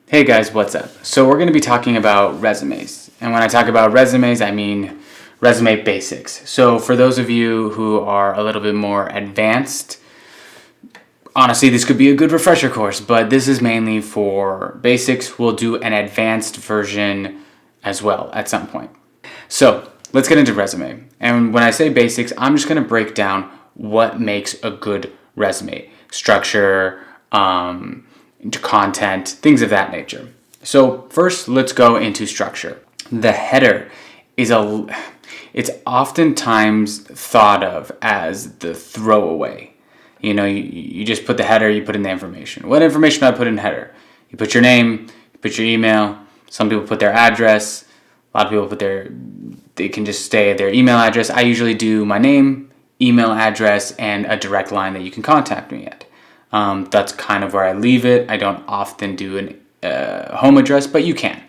Hey guys, what's up? So we're going to be talking about resumes. And when I talk about resumes, I mean resume basics. So for those of you who are a little bit more advanced, honestly, this could be a good refresher course, but this is mainly for basics. We'll do an advanced version as well at some point. So let's get into resume. And when I say basics, I'm just going to break down what makes a good resume. Structure, content, things of that nature. So first, let's go into structure. The header it's oftentimes thought of as the throwaway. You just put the header, you put in the information. What information do I put in header? You put your name, you put your email. Some people put their address. A lot of people they can just stay at their email address. I usually do my name, email address, and a direct line that you can contact me at. That's kind of where I leave it. I don't often do a home address, but you can.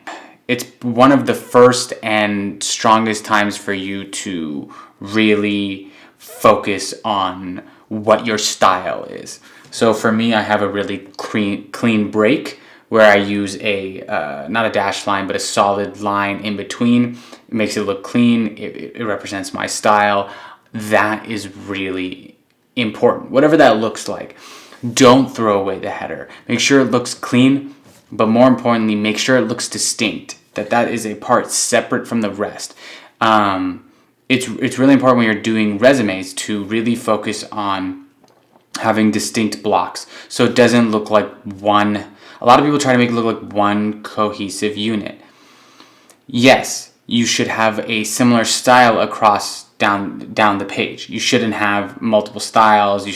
It's one of the first and strongest times for you to really focus on what your style is. So for me, I have a really clean break where I use not a dashed line, but a solid line in between. It makes it look clean. It represents my style. That is really important, whatever that looks like. Don't throw away the header. Make sure it looks clean, but more importantly, make sure it looks distinct, that is a part separate from the rest. It's really important when you're doing resumes to really focus on having distinct blocks so it doesn't look like one. A lot of people try to make it look like one cohesive unit. Yes, you should have a similar style across down the page. You shouldn't have multiple styles.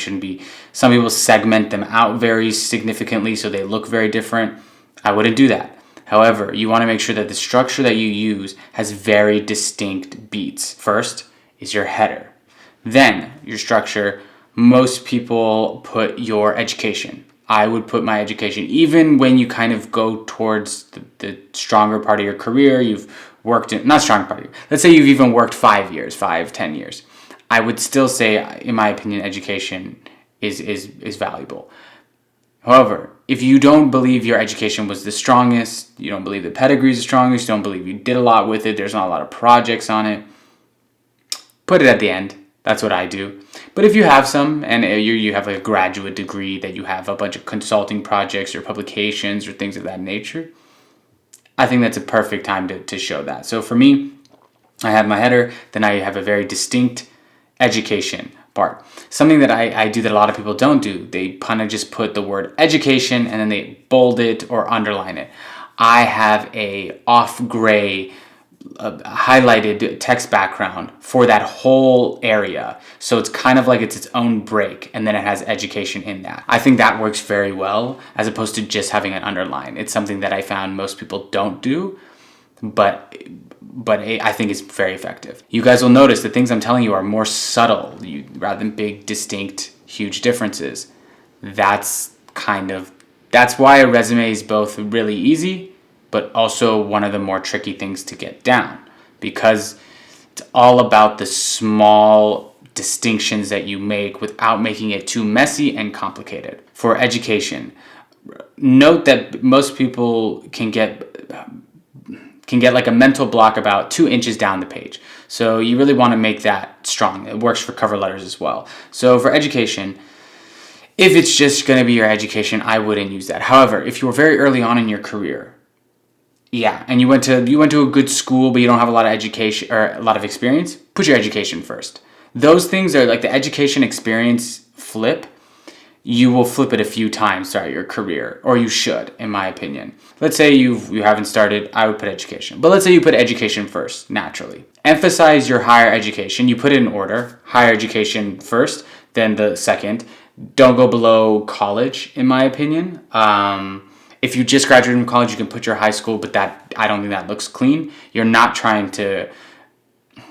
Some people segment them out very significantly so they look very different. I wouldn't do that. However, you want to make sure that the structure that you use has very distinct beats. First is your header. Then your structure. Most people put your education. I would put my education. Even when you kind of go towards the stronger part of your career, you've worked in, not strong part of let's say you've even worked 5 years, 10 years. I would still say, in my opinion, education is valuable. However, if you don't believe your education was the strongest, you don't believe the pedigree is the strongest, you don't believe you did a lot with it, there's not a lot of projects on it, put it at the end. That's what I do. But if you have some, and you have like a graduate degree, that you have a bunch of consulting projects or publications or things of that nature, I think that's a perfect time to show that. So for me, I have my header, then I have a very distinct education part. Something that I do that a lot of people don't do. They kind of just put the word education and then they bold it or underline it. I have a off gray highlighted text background for that whole area. So it's kind of like it's its own break, and then it has education in that. I think that works very well as opposed to just having an underline. It's something that I found most people don't do, but I think it's very effective. You guys will notice the things I'm telling you are more subtle rather than big, distinct, huge differences. That's why a resume is both really easy but also one of the more tricky things to get down, because it's all about the small distinctions that you make without making it too messy and complicated. For education, note that most people can get like a mental block about 2 inches down the page. So you really want to make that strong. It works for cover letters as well. So for education, if it's just going to be your education, I wouldn't use that. However, if you were very early on in your career, and you went to a good school, but you don't have a lot of education or a lot of experience, put your education first. Those things are like the education experience flip. You will flip it a few times throughout your career, or you should, in my opinion. Let's say you haven't started, I would put education. But let's say you put education first, naturally. Emphasize your higher education. You put it in order. Higher education first, then the second. Don't go below college, in my opinion. If you just graduated from college, you can put your high school, but I don't think that looks clean. You're not trying to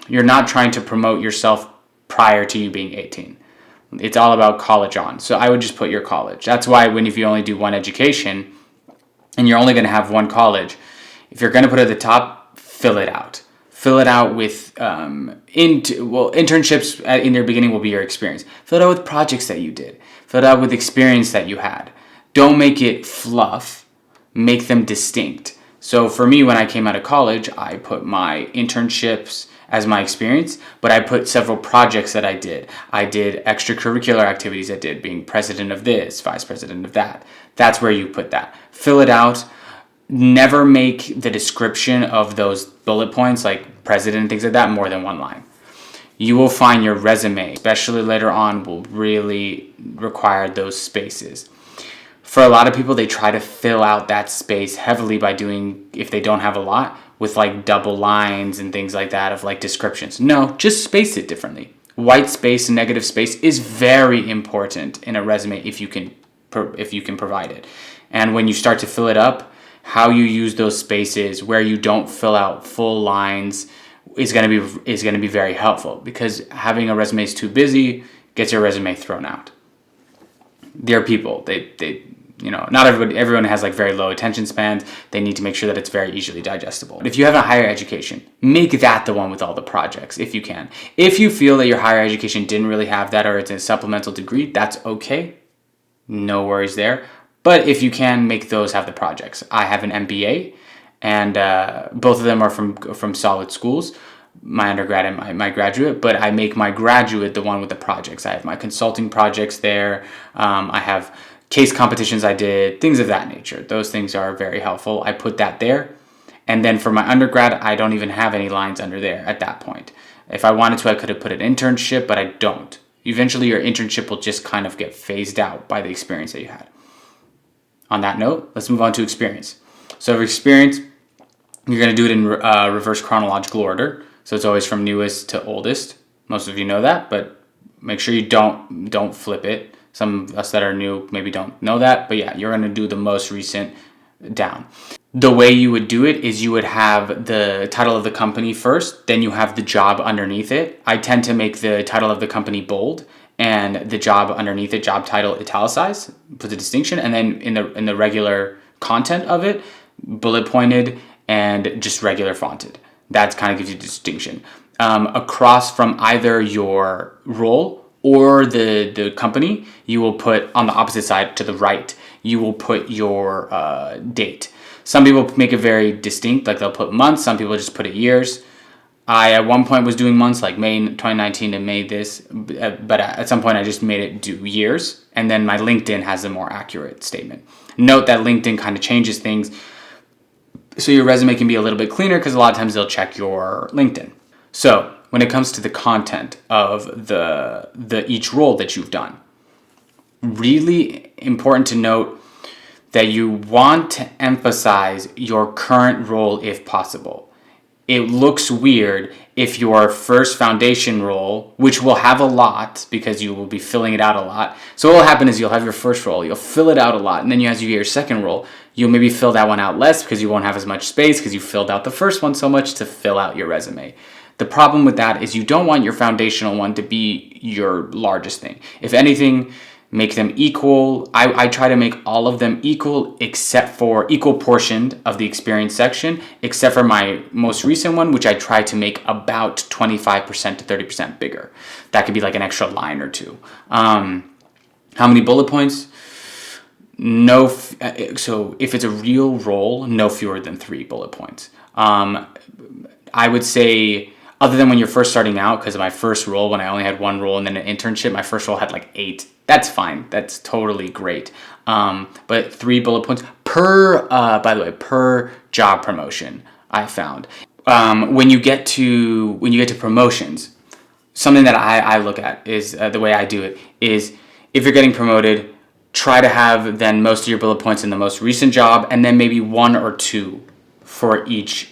promote yourself prior to you being 18. It's all about college on. So I would just put your college. That's why if you only do one education and you're only going to have one college, if you're going to put it at the top, fill it out. Fill it out with internships in their beginning will be your experience. Fill it out with projects that you did. Fill it out with experience that you had. Don't make it fluff. make them distinct. So for me, when I came out of college, I put my internships as my experience, but I put several projects that I did. I did extracurricular activities I did, being president of this, vice president of that. That's where you put that. Fill it out. Never make the description of those bullet points, like president and things like that, more than one line. You will find your resume, especially later on, will really require those spaces. For a lot of people, they try to fill out that space heavily by doing, if they don't have a lot, with like double lines and things like that of like descriptions. No, just space it differently. White space and negative space is very important in a resume if you can provide it. And when you start to fill it up, how you use those spaces where you don't fill out full lines is going to be very helpful, because having a resume is too busy gets your resume thrown out. There are people, they not everyone has like very low attention spans. They need to make sure that it's very easily digestible. If you have a higher education, make that the one with all the projects if you can. If you feel that your higher education didn't really have that, or it's a supplemental degree, that's okay. No worries there. But if you can, make those have the projects. I have an MBA, and both of them are from solid schools, my undergrad and my graduate, but I make my graduate the one with the projects. I have my consulting projects there. I have case competitions I did, things of that nature. Those things are very helpful. I put that there. And then for my undergrad, I don't even have any lines under there at that point. If I wanted to, I could have put an internship, but I don't. Eventually, your internship will just kind of get phased out by the experience that you had. On that note, let's move on to experience. So for experience, you're going to do it in reverse chronological order. So it's always from newest to oldest. Most of you know that, but make sure you don't flip it. Some of us that are new maybe don't know that, but yeah, you're going to do the most recent down. The way you would do it is you would have the title of the company first, then you have the job underneath it. I tend to make the title of the company bold and the job underneath it, job title, italicized, put the distinction, and then in the regular content of it, bullet pointed and just regular fonted. That kind of gives you distinction. Across from either your role or the company, you will put on the opposite side to the right, you will put your date. Some people make it very distinct, like they'll put months. Some people just put it years. I at one point was doing months, like May 2019 to May this, but at some point I just made it do years, and then my LinkedIn has a more accurate statement. Note that LinkedIn kind of changes things, so your resume can be a little bit cleaner, because a lot of times they'll check your LinkedIn. So when it comes to the content of the each role that you've done, really important to note that you want to emphasize your current role if possible. It looks weird if your first foundation role, which will have a lot because you will be filling it out a lot. So what will happen is you'll have your first role, you'll fill it out a lot, and then as you get your second role, you'll maybe fill that one out less because you won't have as much space because you filled out the first one so much to fill out your resume. The problem with that is you don't want your foundational one to be your largest thing. If anything, make them equal. I try to make all of them equal, except for equal portioned of the experience section, except for my most recent one, which I try to make about 25% to 30% bigger. That could be like an extra line or two. How many bullet points? No. So if it's a real role, no fewer than 3 bullet points. I would say, other than when you're first starting out, because my first role, when I only had 1 role and then an internship, my first role had like 8. That's fine. That's totally great. But 3 bullet points per, by the way, per job promotion, I found. When you get to promotions, something that I look at is the way I do it is, if you're getting promoted, try to have then most of your bullet points in the most recent job, and then maybe 1 or 2 for each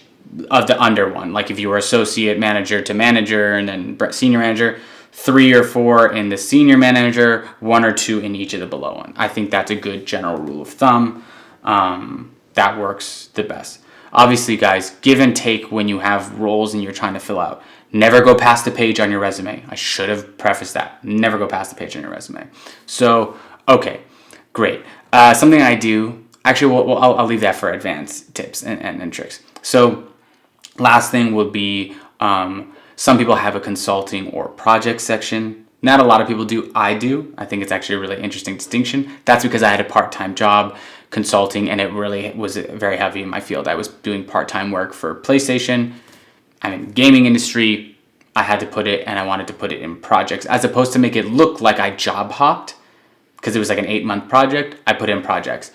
of the under one. Like if you were associate manager to manager and then senior manager, 3 or 4 in the senior manager, 1 or 2 in each of the below one. I think that's a good general rule of thumb. That works the best. Obviously, guys, give and take when you have roles and you're trying to fill out. Never go past the page on your resume. I should have prefaced that. Never go past the page on your resume. So, okay, great. Something I do, actually, I'll leave that for advanced tips and tricks. So, last thing would be, some people have a consulting or project section. Not a lot of people do. I do. I think it's actually a really interesting distinction. That's because I had a part-time job consulting, and it really was very heavy in my field. I was doing part-time work for PlayStation. I'm in the gaming industry. I had to put it, and I wanted to put it in projects, as opposed to make it look like I job hopped, because it was like an 8-month project. I put in projects.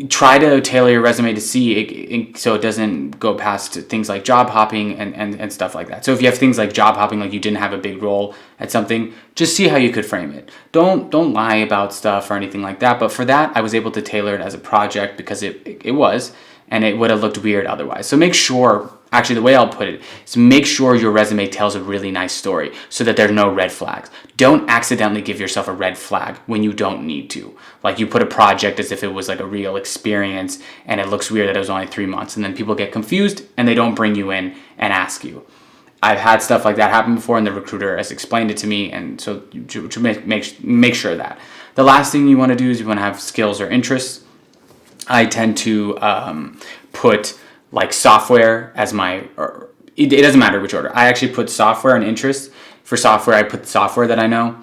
Try to tailor your resume to see it, so it doesn't go past things like job hopping and stuff like that. So if you have things like job hopping, like you didn't have a big role at something, just see how you could frame it. Don't lie about stuff or anything like that. But for that, I was able to tailor it as a project because it was, and it would have looked weird otherwise. So make sure, actually the way I'll put it is, make sure your resume tells a really nice story so that there are no red flags. Don't accidentally give yourself a red flag when you don't need to. Like you put a project as if it was like a real experience, and it looks weird that it was only 3 months, and then people get confused and they don't bring you in and ask you. I've had stuff like that happen before, and the recruiter has explained it to me, and so to make sure that. The last thing you want to do is you want to have skills or interests. I tend to put like software as my, or it doesn't matter which order. I actually put software and interests. For software, I put software that I know.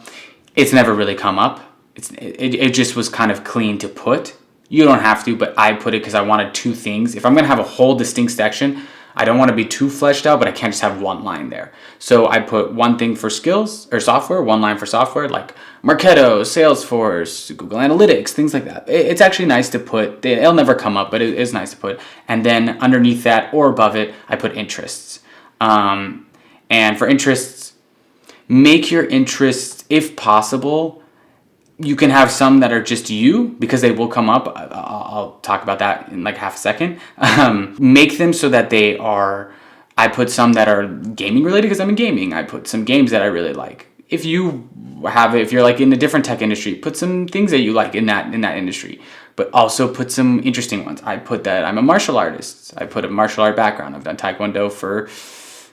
It's never really come up. It just was kind of clean to put. You don't have to, but I put it because I wanted two things. If I'm going to have a whole distinct section, I don't want to be too fleshed out, but I can't just have one line there. So I put one thing for skills or software, one line for software, like Marketo, Salesforce, Google Analytics, things like that. It's actually nice to put. It'll never come up, but it is nice to put. And then underneath that or above it, I put interests. And for interests, make your interests, if possible, you can have some that are just you, because they will come up. I'll talk about that in like half a second. Make them so that they are, I put some that are gaming related because I'm in gaming. I put some games that I really like. If you're like in a different tech industry, put some things that you like in that industry, but also put some interesting ones. I put that I'm a martial artist. I put a martial art background. I've done Taekwondo for,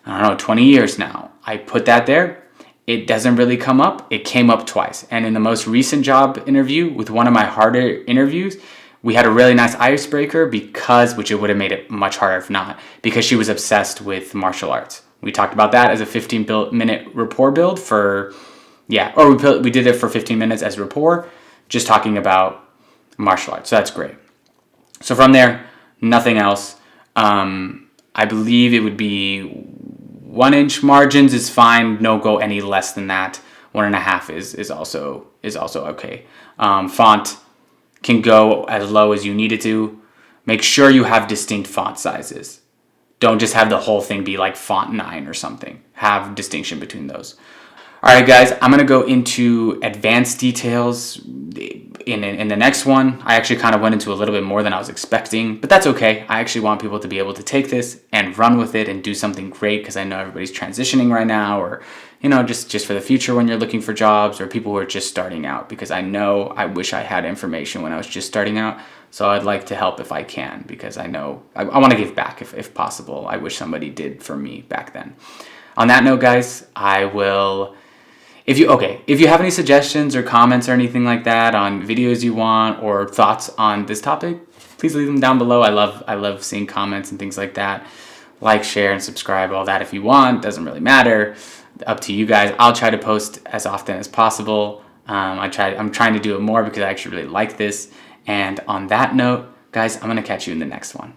20 years now. I put that there. It doesn't really come up. It came up twice. And in the most recent job interview, with one of my harder interviews, we had a really nice icebreaker which it would have made it much harder if not, because she was obsessed with martial arts. We talked about that as a 15-minute rapport build we did it for 15 minutes as rapport, just talking about martial arts. So that's great. So from there, nothing else. I believe it would be 1-inch margins is fine. No go any less than that. 1.5 is also okay. Font can go as low as you need it to. Make sure you have distinct font sizes. Don't just have the whole thing be like font 9 or something. Have distinction between those. All right, guys, I'm going to go into advanced details in the next one. I actually kind of went into a little bit more than I was expecting, but that's okay. I actually want people to be able to take this and run with it and do something great, because I know everybody's transitioning right now, or, just for the future when you're looking for jobs, or people who are just starting out, because I wish I had information when I was just starting out. So I'd like to help if I can, because I know I want to give back if possible. I wish somebody did for me back then. On that note, guys, if you have any suggestions or comments or anything like that on videos you want, or thoughts on this topic, please leave them down below. I love seeing comments and things like that. Like, share, and subscribe, all that if you want. Doesn't really matter. Up to you guys. I'll try to post as often as possible. I'm trying to do it more because I actually really like this. And on that note, guys, I'm going to catch you in the next one.